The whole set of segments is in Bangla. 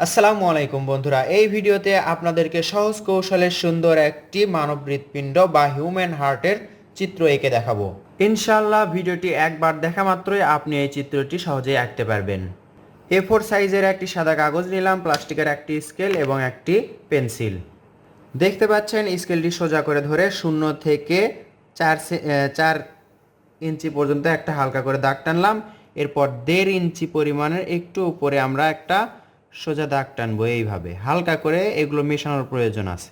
আসসালামু আলাইকুম বন্ধুরা, এই ভিডিওতে আপনাদেরকে সহজ কৌশলে সুন্দর একটি মানব হৃৎপিণ্ড বা হিউম্যান হার্টের চিত্র এঁকে দেখাবো। ইনশাআল্লাহ ভিডিওটি একবার দেখা মাত্রই আপনি এই চিত্রটি সহজেই আঁকতে পারবেন। A4 সাইজের একটি সাদা কাগজ নিলাম, প্লাস্টিকের একটি স্কেল এবং একটি পেন্সিল। দেখতে পাচ্ছেন স্কেলটি সোজা করে ধরে 0 থেকে 4 ইঞ্চি পর্যন্ত একটা হালকা করে দাগ টানলাম। এরপর 1.5 ইঞ্চি পরিমাণের একটু উপরে আমরা একটা সোজা দাগ টানবো। এইভাবে হালকা করে এগুলো মেশানোর প্রয়োজন আছে।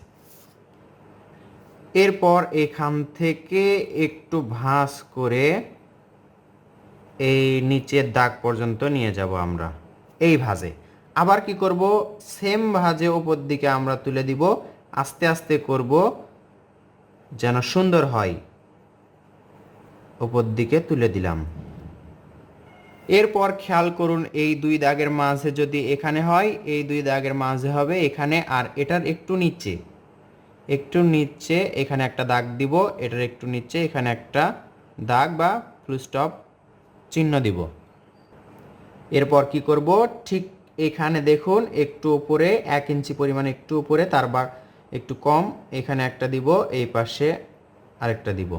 এরপর এখান থেকে একটু ভাঁজ করে এই নিচের দাগ পর্যন্ত নিয়ে যাব আমরা এই ভাঁজে। আবার কি করব, সেম ভাঁজে উপর দিকে আমরা তুলে দিব, আস্তে আস্তে করব যেন সুন্দর হয়। উপর দিকে তুলে দিলাম। এরপর খেয়াল করুন, এই দুই দাগের মাঝে যদি এখানে হয়, এই দুই দাগের মাঝে হবে এখানে, আর এটার একটু নিচে এখানে একটা দাগ দিব, এটার একটু নিচে এখানে একটা দাগ বা ফুল স্টপ চিহ্ন দিব। এরপর কি করব, ঠিক এখানে দেখুন একটু উপরে 1 ইঞ্চি পরিমাণ একটু উপরে, তার বা একটু কম এখানে একটা দিব, এই পাশে আরেকটা দিব।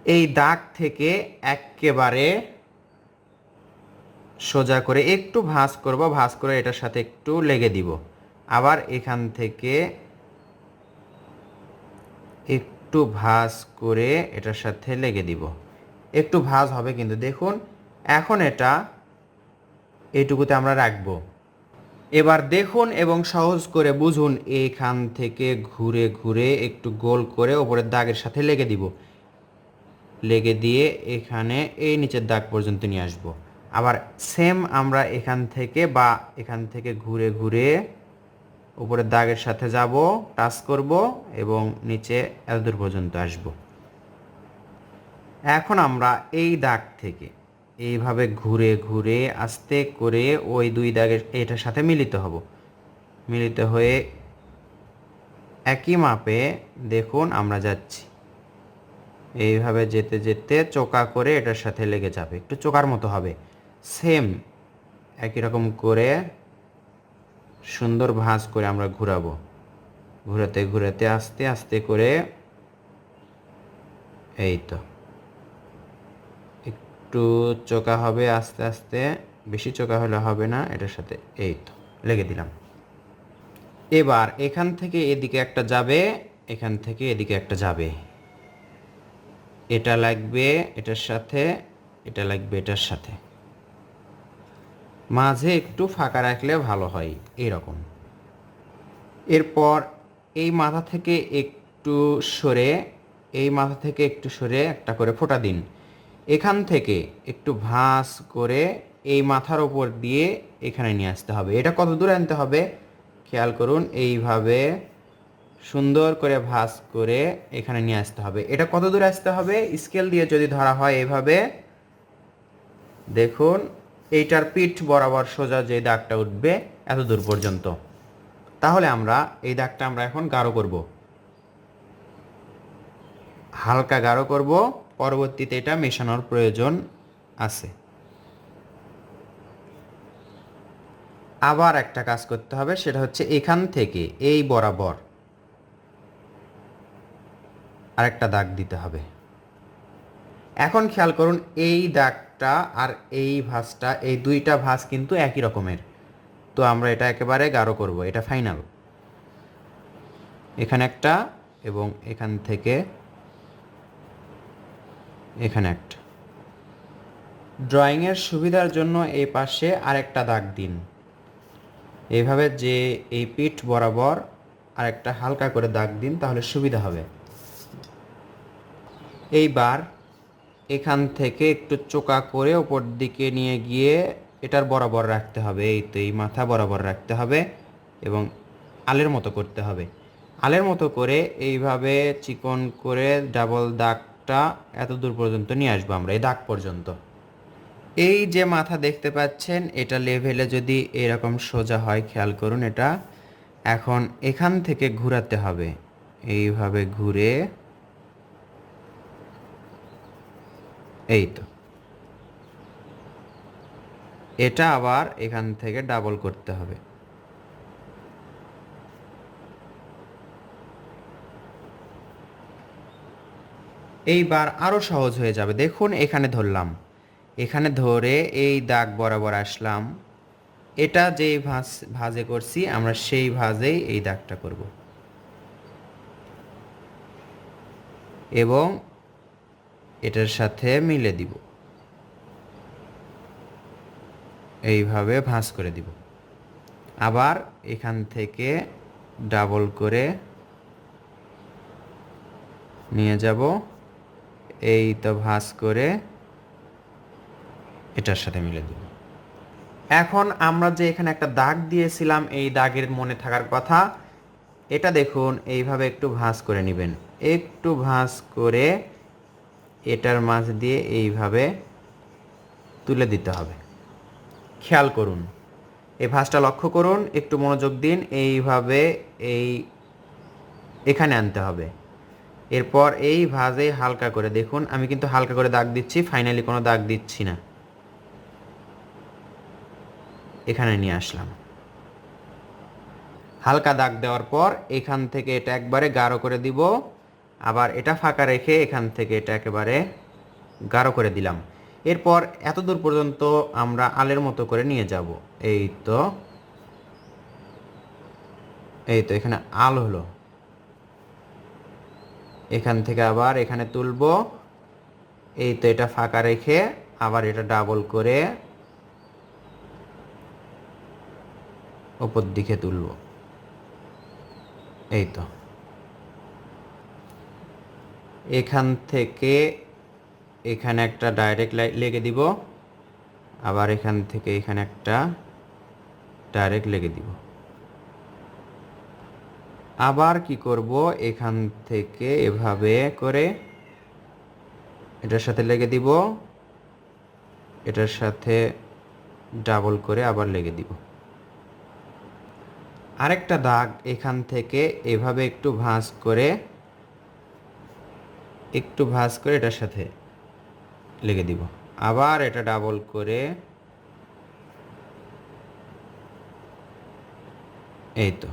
এই দাগ থেকে একেবারে সোজা করে একটু ভাঁজ করব, ভাঁজ করে এটার সাথে একটু লেগে দিব। আবার এখান থেকে একটু ভাঁজ করে এটার সাথে লেগে দিব। একটু ভাঁজ হবে কিন্তু দেখুন। এখন এটা এইটুকুতে আমরা রাখবো। এবার দেখুন এবং সহজ করে বুঝুন, এইখান থেকে ঘুরে ঘুরে একটু গোল করে ওপরের দাগের সাথে লেগে দিব। লেগে দিয়ে এখানে এই নিচের দাগ পর্যন্ত নিয়ে আসব। আবার সেম আমরা এখান থেকে ঘুরে ঘুরে উপরের দাগের সাথে যাব, টাচ করব এবং নিচে এতদূর পর্যন্ত আসব। এখন আমরা এই দাগ থেকে এইভাবে ঘুরে ঘুরে আস্তে করে ওই দুই দাগের এটার সাথে মিলিত হব। মিলিত হয়ে একই মাপে দেখুন আমরা যাচ্ছি। এইভাবে যেতে যেতে চোকা করে এটার সাথে লেগে যাবে, একটু চোকার মতো হবে। সেম একই রকম করে সুন্দর ভাঁজ করে আমরা ঘোরাবো। ঘুরাতে ঘুরাতে আস্তে আস্তে করে এই তো একটু চোকা হবে আস্তে আস্তে, বেশি চোকা হলে হবে না। এটার সাথে এই তো লেগে দিলাম। এবার এখান থেকে এদিকে একটা যাবে, এখান থেকে এদিকে একটা যাবে। এটা লাগবে এটার সাথে, এটা লাগবে এটার সাথে। মাঝে একটু ফাঁকা রাখলে ভালো হয় এরকম। এরপর এই মাথা থেকে একটু সরে, এই মাথা থেকে একটু সরে একটা করে ফোঁটা দিন। এখান থেকে একটু ভাঁজ করে এই মাথার ওপর দিয়ে এখানে নিয়ে আসতে হবে। এটা কত দূর আনতে হবে খেয়াল করুন। এইভাবে সুন্দর করে ভাঁজ করে এখানে নিয়ে আসতে হবে। এটা কত দূর আসতে হবে, স্কেল দিয়ে যদি ধরা হয় এভাবে দেখুন, এইটার পিঠ বরাবর সোজা যে দাগটা উঠবে এত দূর পর্যন্ত। তাহলে আমরা এই দাগটা আমরা এখন গাঢ় করব, হালকা গাঢ় করব। পরবর্তীতে এটা মেশানোর প্রয়োজন আছে। আবার একটা কাজ করতে হবে, সেটা হচ্ছে এখান থেকে এই বরাবর আরেকটা দাগ দিতে হবে। এখন খেয়াল করুন, এই দাগটা আর এই ভাঁজটা, এই দুইটা ভাঁজ কিন্তু একই রকমের। তো আমরা এটা একেবারে গাঢ় করব, এটা ফাইনাল। এখানে একটা এবং এখান থেকে এখানে একটা। ড্রয়িংয়ের সুবিধার জন্য এই পাশে আরেকটা দাগ দিন। এইভাবে যে এই পিঠ বরাবর আরেকটা হালকা করে দাগ দিন, তাহলে সুবিধা হবে। এইবার এখান থেকে একটু চোকা করে ওপর দিকে নিয়ে গিয়ে এটার বরাবর রাখতে হবে। এই তো এই মাথা বরাবর রাখতে হবে এবং আলের মতো করতে হবে। আলের মতো করে এইভাবে চিকন করে ডাবল দাগটা এত দূর পর্যন্ত নিয়ে আসবো আমরা, এই দাগ পর্যন্ত। এই যে মাথা দেখতে পাচ্ছেন, এটা লেভেলে যদি এরকম সোজা হয় খেয়াল করুন। এটা এখন এখান থেকে ঘুরাতে হবে, এইভাবে ঘুরে এই তো এটা আবার এখান থেকে ডাবল করতে হবে। এইবার আরও সহজ হয়ে যাবে। দেখুন এখানে ধরলাম, এখানে ধরে এই দাগ বরাবর আসলাম, এটা যেই ভাঁজে করছি আমরা সেই ভাঁজেই এই দাগটা করব এবং এটার সাথে মিলে দিব, এইভাবে ভাঁজ করে দিব। আবার এখান থেকে ডাবল করে নিয়ে যাব, এই তো ভাঁজ করে এটার সাথে মিলে দিব। এখন আমরা যে এখানে একটা দাগ দিয়েছিলাম, এই দাগের মনে থাকার কথা, এটা দেখুন এইভাবে একটু ভাঁজ করে নেবেন, একটু ভাঁজ করে এটার মাঝ দিয়ে এইভাবে তুলে দিতে হবে। খেয়াল করুন, এই ভাঁজটা লক্ষ্য করুন, একটু মনোযোগ দিন, এইভাবে এখানে আনতে হবে। এরপর এই ভাঁজে হালকা করে দেখুন, আমি কিন্তু হালকা করে দাগ দিচ্ছি, ফাইনালি কোনো দাগ দিচ্ছি না। এখানে নিয়ে আসলাম, হালকা দাগ দেওয়ার পর এখান থেকে এটা একবারে গাঢ় করে দিব, আবার এটা ফাঁকা রেখে এখান থেকে এটা একেবারে গাঢ় করে দিলাম। এরপর এত দূর পর্যন্ত আমরা আলের মতো করে নিয়ে যাব। এই তো এখানে আল হলো, এখান থেকে আবার এখানে তুলব, এই তো এটা ফাঁকা রেখে আবার এটা ডাবল করে উপর দিকে তুলব। এই তো এখান থেকে এখানে একটা ডাইরেক্ট লেগে দিব, আবার এখান থেকে এখানে একটা ডাইরেক্ট লেগে দিব। আবার কি করব, এখান থেকে এভাবে করে এটার সাথে লেগে দিব, এটার সাথে ডাবল করে আবার লেগে দিব। আরেকটা দাগ এখান থেকে এভাবে একটু ভাঁজ করে এটার সাথে লেগে দিব, আবার এটা ডাবল করে এই তো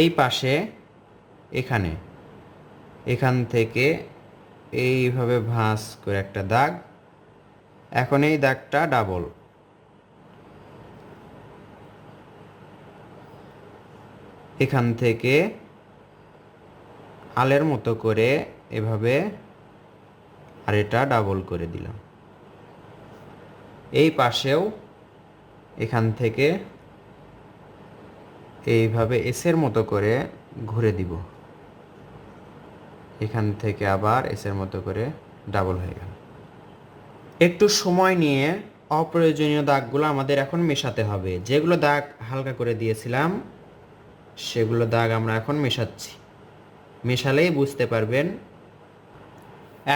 এই পাশে এখান থেকে এইভাবে ভাঁজ করে একটা দাগ, এখন এই দাগটা ডাবল, এখান থেকে আলের মতো করে এভাবে আর এটা ডাবল করে দিলাম। এই পাশেও এখান থেকে এইভাবে এসের মতো করে ঘুরে দিব, এখান থেকে আবার এসের মতো করে ডাবল হয়ে গেল। একটু সময় নিয়ে অপ্রয়োজনীয় দাগগুলো আমাদের এখন মেশাতে হবে। যেগুলো দাগ হালকা করে দিয়েছিলাম সেগুলো দাগ আমরা এখন মেশাচ্ছি, মেশালেই বুঝতে পারবেন।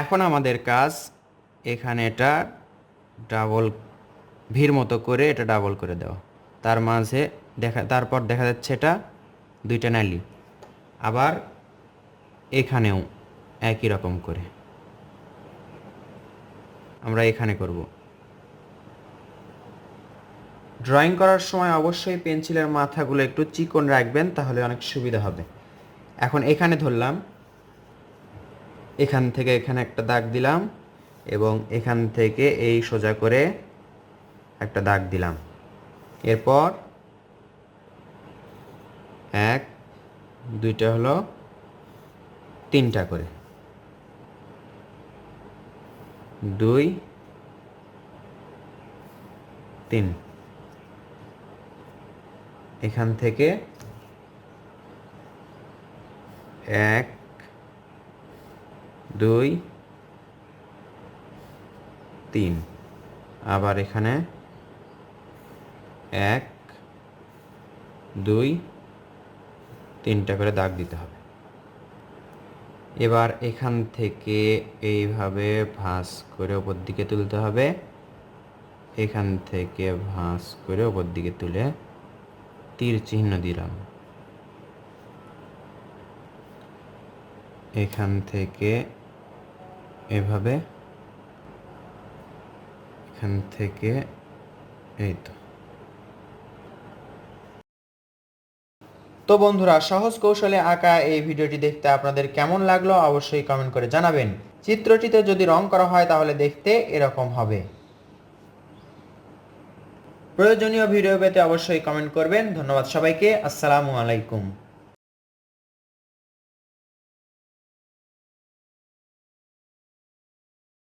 এখন আমাদের কাজ এখানে এটা ডাবল ভির মতো করে এটা ডাবল করে দেওয়া, তার মাঝে তারপর দেখা যাচ্ছে এটা দুইটা নালি, আবার এখানেও একই রকম করে আমরা এখানে করব। ড্রয়িং করার সময় অবশ্যই পেন্সিলের মাথাগুলো একটু চিকন রাখবেন, তাহলে অনেক সুবিধা হবে। এখন এখানে ধরলাম, এখান থেকে এখানে একটা দাগ দিলাম এবং এখান থেকে এই সোজা করে একটা দাগ দিলাম। এরপর এক দুইটা হলো তিনটা করে, 2 3, এখান থেকে 1 2 3, আবার এখানে 1 2 3টা করে দাগ দিতে হবে। এবার এখান থেকে এইভাবে ভাঁজ করে উপর দিকে তুলতে হবে, এখান থেকে ভাঁজ করে উপর দিকে তুলে তীর চিহ্ন দিলাম, এখান থেকে এভাবে এখান থেকে এই তো বন্ধুরা, সহজ কৌশলে আঁকা এই ভিডিওটি দেখতে আপনাদের কেমন লাগলো অবশ্যই কমেন্ট করে জানাবেন। চিত্রটিতে যদি রং করা হয় তাহলে দেখতে এরকম হবে। প্রয়োজনীয় ভিডিও পেতে অবশ্যই কমেন্ট করবেন। ধন্যবাদ সবাইকে। আসসালামু আলাইকুম।